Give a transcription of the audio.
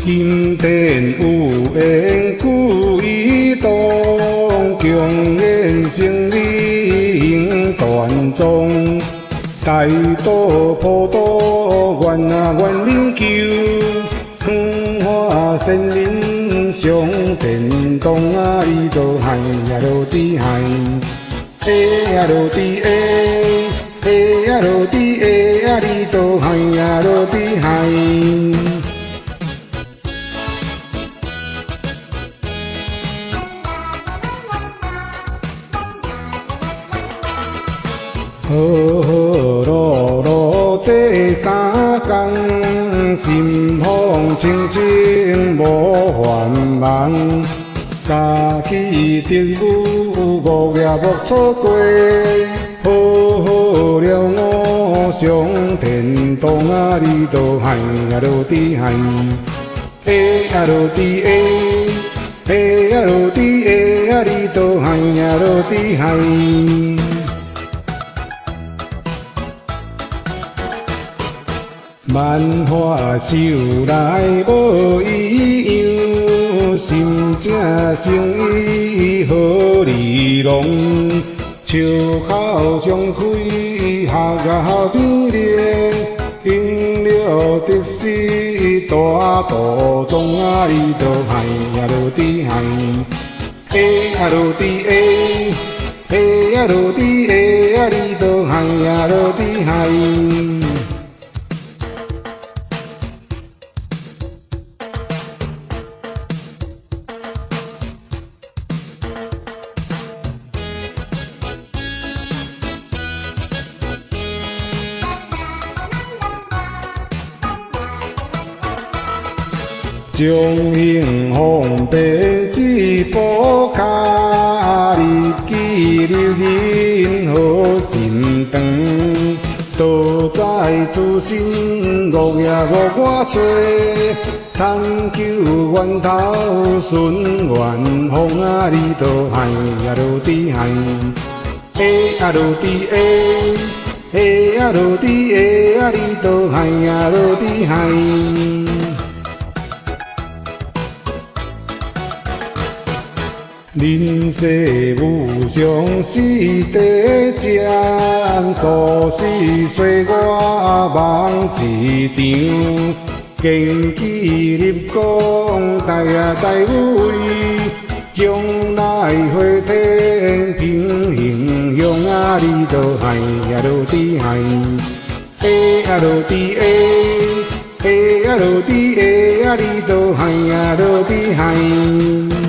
金田有缘故意动，强言生理行断宗。大道普渡愿人求，光华仙人上天堂啊！伊都海呀落地海，哎呀落地哎，哎呀落地哎呀，你都海呀落地海。好好乐乐这三工，心风清清无烦忙。家己得舞，五夜无错过。好好了我上天堂啊！你都海呀落地海，哎呀落地哎，哎呀落地哎呀，你都海呀落地海。万花秀来无异样，心正诚意好利long。笑口相开，合合美丽，赢了得失大道中啊！你都海呀落地海，哎呀落地哎，哎呀落地哎呀，你都海呀落地海。将幸福变一步卡，日记留人好心肠。多在自身，五夜无我找，探求源头顺缘风啊！你都海呀落地海，哎呀落地哎，哎呀落地哎呀，你都海呀落地海。人世无常是地渐，所是岁月梦一场。经济立功，大呀大有为，将来回天平形象啊！你都海呀落地海，哎呀落地哎，哎呀落地哎呀，你都海呀落地海。